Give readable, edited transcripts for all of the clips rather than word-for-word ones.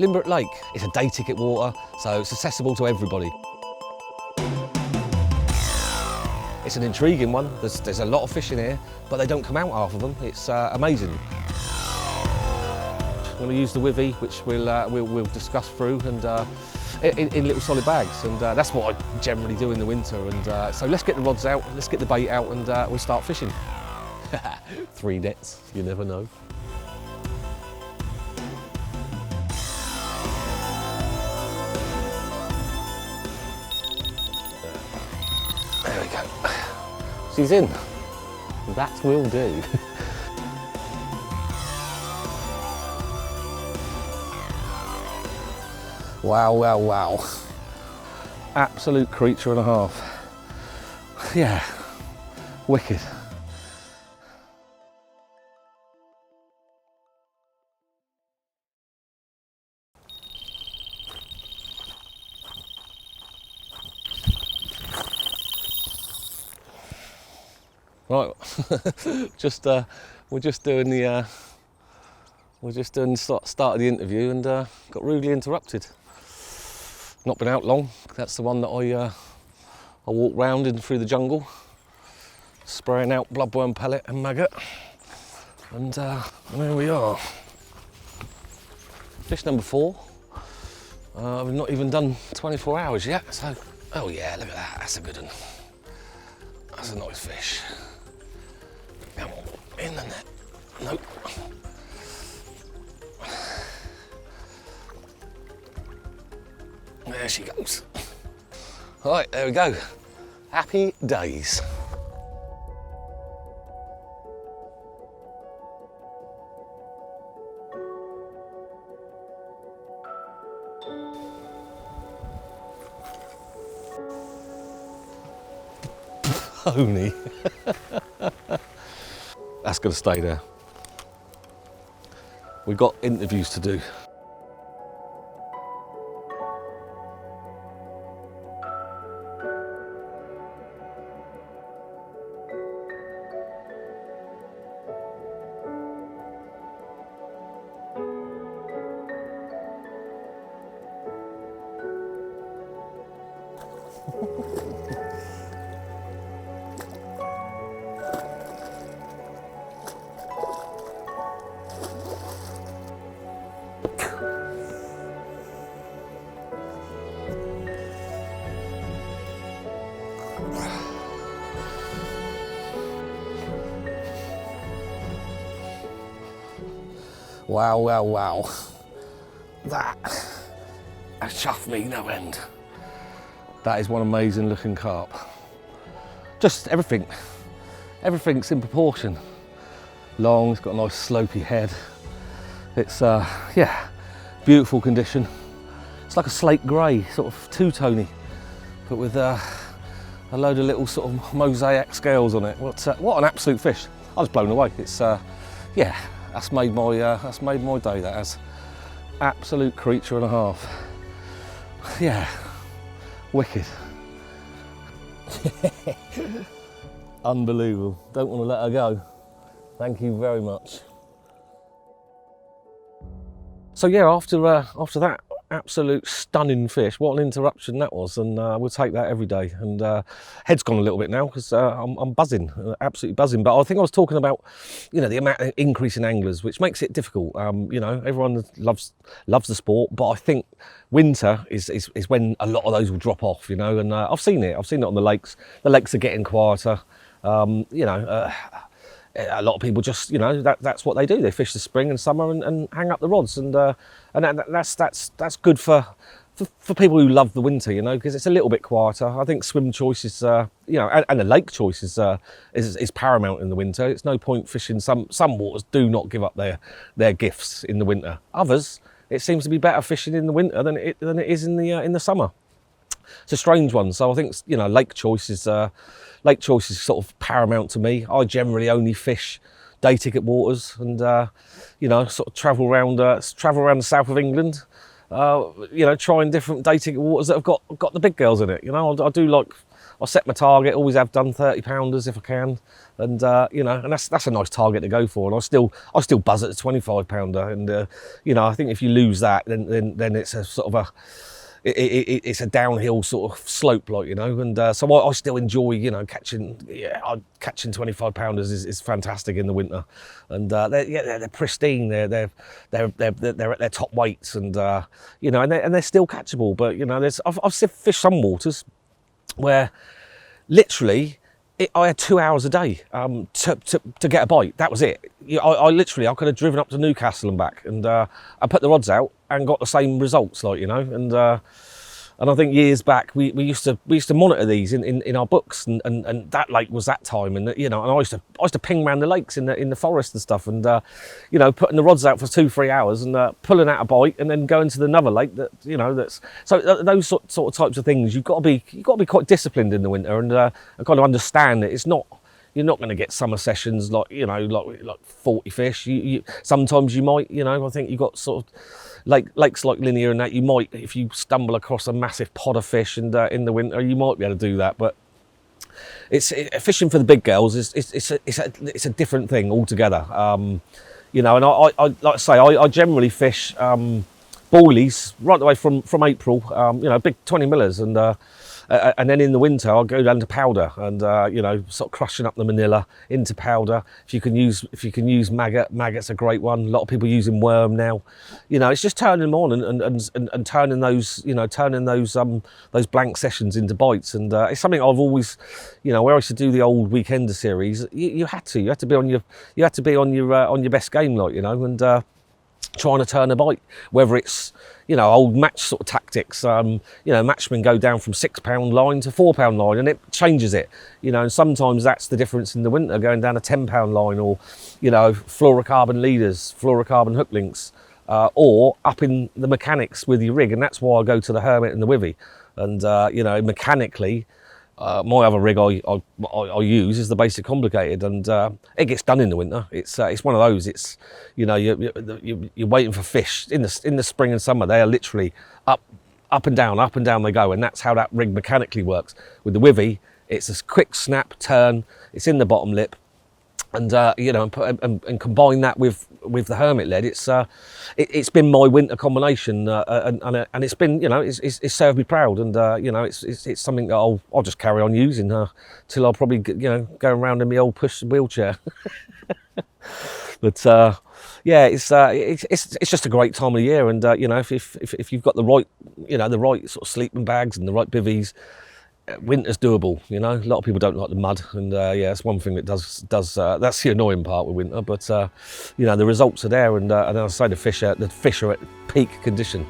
Limerick Lake is a day ticket water, so it's accessible to everybody. It's an intriguing one. There's a lot of fish in here, but they don't come out, half of them. It's amazing. I'm going to use the Withy, which we'll discuss through, and in little solid bags, and that's what I generally do in the winter. And so let's get the rods out, let's get the bait out, and we'll start fishing. 3 nets, you never know. There we go. She's in. That will do. Wow, wow, wow. Absolute creature and a half. Yeah, wicked. Right, we're just doing the start of the interview and got rudely interrupted. Not been out long. That's the one that I walked round in through the jungle, spraying out bloodworm pellet and maggot, and there we are. Fish number 4. I've not even done 24 hours yet, so oh yeah, look at that. That's a good one. That's a nice fish. Come on, in the net. Nope. There she goes. All right, there we go. Happy days. Pony. That's going to stay there. We've got interviews to do. Wow, wow, wow. That has chuffed me no end. That is one amazing looking carp. Just everything's in proportion. Long, it's got a nice slopey head. It's, yeah, beautiful condition. It's like a slate grey, sort of two-tony, but with a load of little sort of mosaic scales on it. What an absolute fish. I was blown away. It's, yeah, that's made my day, that has. Absolute creature and a half. Yeah, wicked. Unbelievable. Don't want to let her go. Thank you very much. So yeah, after that absolute stunning fish, what an interruption that was, and we'll take that every day. And head's gone a little bit now because I'm buzzing, absolutely buzzing. But I think I was talking about, you know, the amount of increase in anglers, which makes it difficult. You know, everyone loves the sport, but I think winter is when a lot of those will drop off. You know, and I've seen it on the lakes. The lakes are getting quieter. You know. A lot of people just, you know, that's what they do. They fish the spring and summer and hang up the rods, and that's good for people who love the winter, you know, because it's a little bit quieter. I think swim choice is, you know, and the lake choice is paramount in the winter. It's no point fishing. Some waters do not give up their gifts in the winter. Others, it seems to be better fishing in the winter than it is in the summer. It's a strange one. So I think, you know, lake choice is sort of paramount to me. I generally only fish day ticket waters, and you know, sort of travel around the south of England, you know, trying different day ticket waters that have got the big girls in it. You know, I I set my target, always have done 30 pounders if I can, and you know, and that's a nice target to go for. And I still buzz at the 25 pounder, and you know, I think if you lose that, then it's a sort of a it's a downhill sort of slope, like, you know, and so I still enjoy, you know, catching 25 pounders is fantastic in the winter, and they're pristine, they're at their top weights, and you know, and they're still catchable. But you know, I've fished some waters where literally I had 2 hours a day to get a bite. That was it. I literally could have driven up to Newcastle and back, and I put the rods out and got the same results, like, you know. And I think years back we used to monitor these in our books, and that lake was that time, and you know, and I used to ping around the lakes in the forest and stuff, and you know, putting the rods out for 2-3 hours and pulling out a bite, and then going to another lake that, you know, that's so those sort of types of things. You've got to be quite disciplined in the winter, and kind of understand that it's not. You're not going to get summer sessions like, you know, like 40 fish. You sometimes you might, you know. I think you've got sort of lakes like Linear and that. You might, if you stumble across a massive pod of fish, and in the winter you might be able to do that. But fishing for the big girls it's a different thing altogether. You know, and I like I say, I generally fish boilies right the way from April. You know, big 20 millers, and then in the winter I'll go down to powder, and you know, sort of crushing up the manila into powder. If you can use maggot's a great one. A lot of people using worm now. You know, it's just turning them on and turning those, you know, those blank sessions into bites. And it's something I've always, you know, where I used to do the old Weekender series, you had to be on your best game, like, you know, and trying to turn a bite, whether it's, you know, old match sort of tactics. You know, matchmen go down from 6 pound line to 4 pound line, and it changes it, you know, and sometimes that's the difference in the winter, going down a 10 pound line, or, you know, fluorocarbon leaders, fluorocarbon hook links, or up in the mechanics with your rig. And that's why I go to the Hermit and the Withy. And you know, mechanically, my other rig I use is the basic complicated, and it gets done in the winter. It's one of those. It's, you know, you're waiting for fish in the spring and summer. They are literally up and down they go, and that's how that rig mechanically works. With the Withy, it's a quick snap turn. It's in the bottom lip, and you know, and combine that with the Hermit Lead. It's been my winter combination, and it's been, you know, it's served me proud, and you know, it's something that I'll just carry on using till I'll probably, you know, go around in my old push wheelchair. But yeah, it's just a great time of the year, and you know, if you've got the right, you know, the right sort of sleeping bags and the right bivvies, winter's doable. You know, a lot of people don't like the mud, and yeah, it's one thing that does that's the annoying part with winter. But you know, the results are there, and as I say, the fish are at peak condition.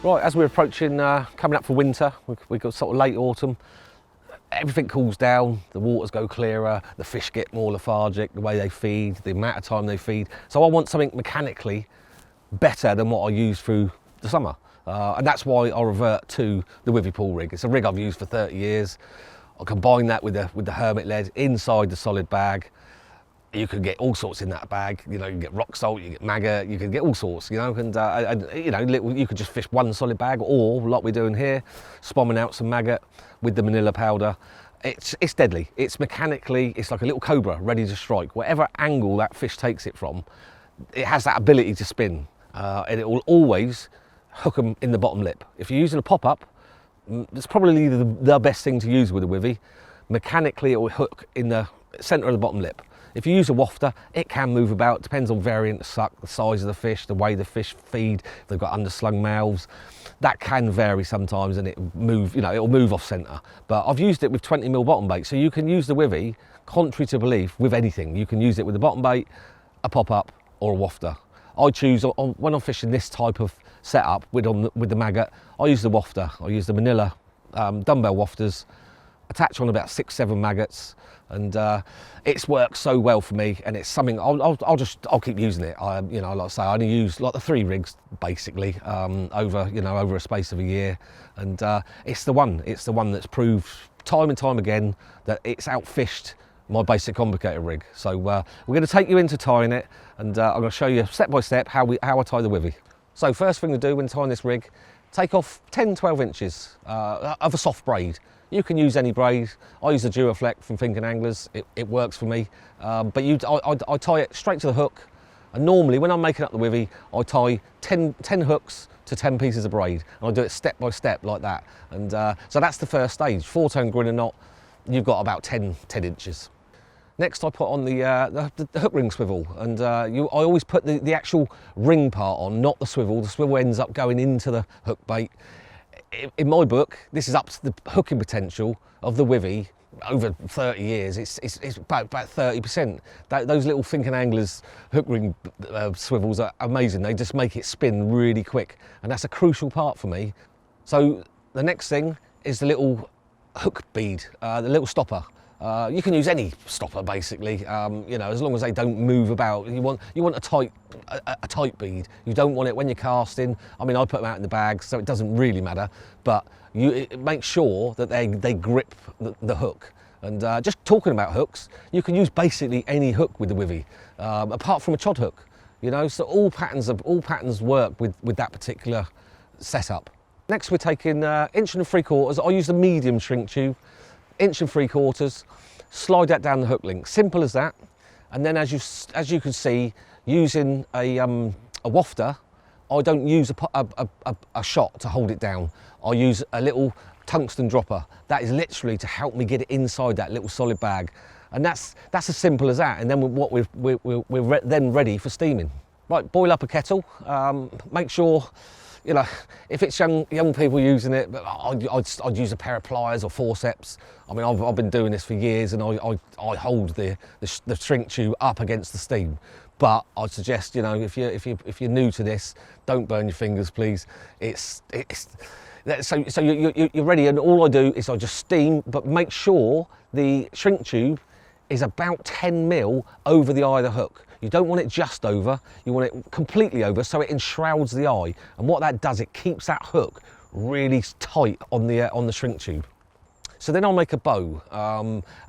Right, as we're approaching, coming up for winter, we've got sort of late autumn, everything cools down, the waters go clearer, the fish get more lethargic, the way they feed, the amount of time they feed. So I want something mechanically better than what I use through the summer. And that's why I revert to the Withy Pool Rig. It's a rig I've used for 30 years. I combine that with the Hermit Lead inside the solid bag. You can get all sorts in that bag. You know, you can get rock salt, you get maggot, you can get all sorts, you know, and you know, you could just fish one solid bag, or like we're doing here, spomming out some maggot with the manila powder. It's deadly. It's mechanically, it's like a little cobra ready to strike. Whatever angle that fish takes it from, it has that ability to spin, and it will always hook them in the bottom lip. If you're using a pop-up, it's probably the best thing to use with a Withy. Mechanically, it will hook in the centre of the bottom lip. If you use a wafter, it can move about, depends on variant of suck, the size of the fish, the way the fish feed, if they've got underslung mouths. That can vary sometimes, and it'll move off centre. But I've used it with 20mm bottom bait, so you can use the Withy, contrary to belief, with anything. You can use it with a bottom bait, a pop-up, or a wafter. I choose, when I'm fishing this type of setup with the maggot, I use the wafter. I use the manila dumbbell wafters, attach on about 6-7 maggots, and it's worked so well for me, and it's something I'll keep using it. You know, like I say, I only use like the 3 rigs basically over a space of a year, and it's the one that's proved time and time again that it's outfished my basic complicated rig. So we're going to take you into tying it, and I'm going to show you step by step how I tie the withy. So first thing to do when tying this rig, take off 10-12 inches of a soft braid. You can use any braid. I use the Duraflex from Finken Anglers. It works for me. But I tie it straight to the hook. And normally when I'm making up the withy, I tie 10 hooks to 10 pieces of braid. And I do it step by step like that. And so that's the first stage. 4-tone grinner knot, you've got about 10 inches. Next I put on the hook ring swivel, and I always put the actual ring part on, not the swivel. The swivel ends up going into the hook bait. In my book, this is up to the hooking potential of the withy over 30 years. It's about 30%. Those little Finken Anglers hook ring swivels are amazing. They just make it spin really quick, and that's a crucial part for me. So the next thing is the little hook bead, the little stopper. You can use any stopper basically, you know, as long as they don't move about. You want a tight bead. You don't want it when you're casting. I mean, I put them out in the bag, so it doesn't really matter. But make sure that they grip the hook. And just talking about hooks, you can use basically any hook with the withy, apart from a chod hook. You know, so all patterns work with that particular setup. Next, we're taking 1 3/4 inches. I use the medium shrink tube. 1 3/4 inches, slide that down the hook link, simple as that. And then as you can see, using a wafter, I don't use a shot to hold it down. I use a little tungsten dropper. That is literally to help me get it inside that little solid bag. And that's as simple as that. And then we're then ready for steaming. Right, boil up a kettle, make sure, you know, if it's young people using it, I'd use a pair of pliers or forceps. I mean, I've been doing this for years, and I hold the shrink tube up against the steam. But I'd suggest, you know, if you're new to this, don't burn your fingers, please. So you're ready, and all I do is I just steam, but make sure the shrink tube is about 10 mil over the eye of the hook. You don't want it just over, you want it completely over so it enshrouds the eye. And what that does, it keeps that hook really tight on the shrink tube. So then I'll make a bow.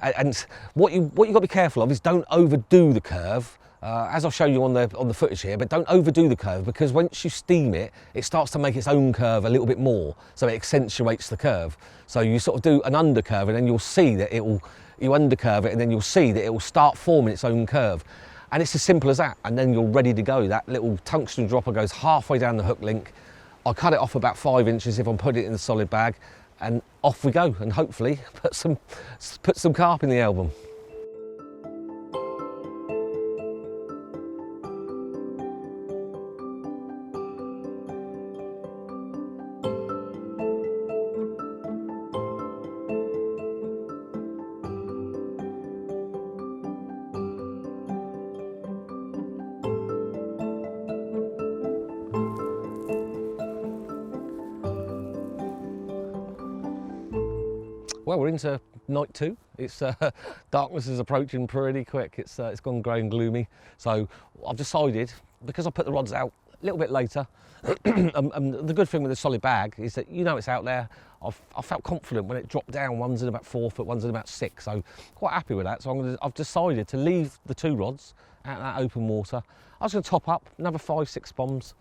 And what you got to be careful of is don't overdo the curve. As I'll show you on the footage here, but don't overdo the curve, because once you steam it, it starts to make its own curve a little bit more, so it accentuates the curve. So you sort of do an undercurve, and then you'll see that you undercurve it, and then you'll see that it will start forming its own curve. And it's as simple as that, and then you're ready to go. That little tungsten dropper goes halfway down the hook link. I cut it off about 5 inches if I'm putting it in a solid bag, and off we go, and hopefully put some carp in the album. Well, we're into night 2. It's darkness is approaching pretty quick. It's gone grey and gloomy. So I've decided, because I put the rods out a little bit later, and the good thing with the solid bag is that you know it's out there. I felt confident when it dropped down. One's in about 4 foot, one's in about 6. So quite happy with that. So I've decided to leave the 2 rods out in that open water. I was going to top up another 5-6 bombs.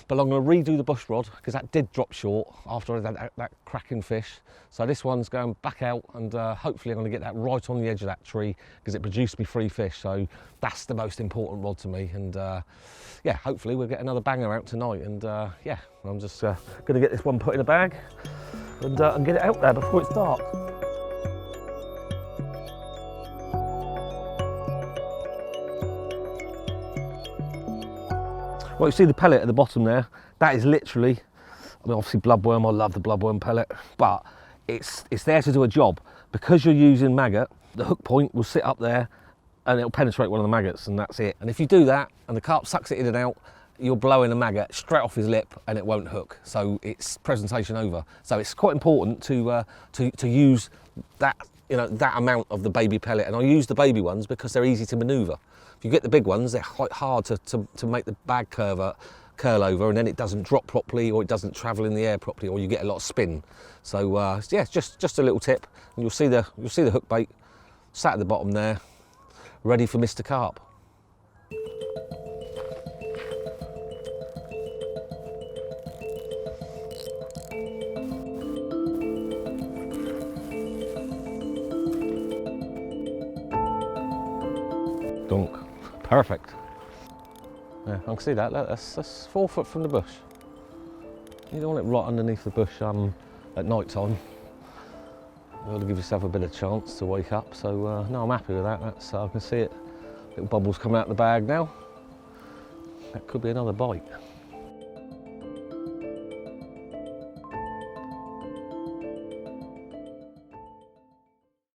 But I'm going to redo the bush rod because that did drop short after I had that cracking fish. So this one's going back out, and hopefully I'm going to get that right on the edge of that tree because it produced me 3 fish. So that's the most important rod to me. And yeah, hopefully we'll get another banger out tonight. And yeah, I'm just going to get this one put in a bag and get it out there before it's dark. Well, you see the pellet at the bottom there, that is literally, I mean obviously bloodworm, I love the bloodworm pellet, but it's there to do a job. Because you're using maggot, the hook point will sit up there and it'll penetrate one of the maggots, and that's it. And if you do that and the carp sucks it in and out, you're blowing a maggot straight off his lip and it won't hook. So it's presentation over. So it's quite important to use that, you know, that amount of the baby pellet. And I use the baby ones because they're easy to manoeuvre. If you get the big ones, they're quite hard to make the bag curl over, and then it doesn't drop properly, or it doesn't travel in the air properly, or you get a lot of spin. So yeah, just a little tip, and you'll see the hook bait sat at the bottom there, ready for Mr. Carp. Dunk, perfect. Yeah, I can see that. That's 4 foot from the bush. You don't want it right underneath the bush at night time. You got to give yourself a bit of chance to wake up. So no, I'm happy with that. I can see it. Little bubbles coming out of the bag now. That could be another bite.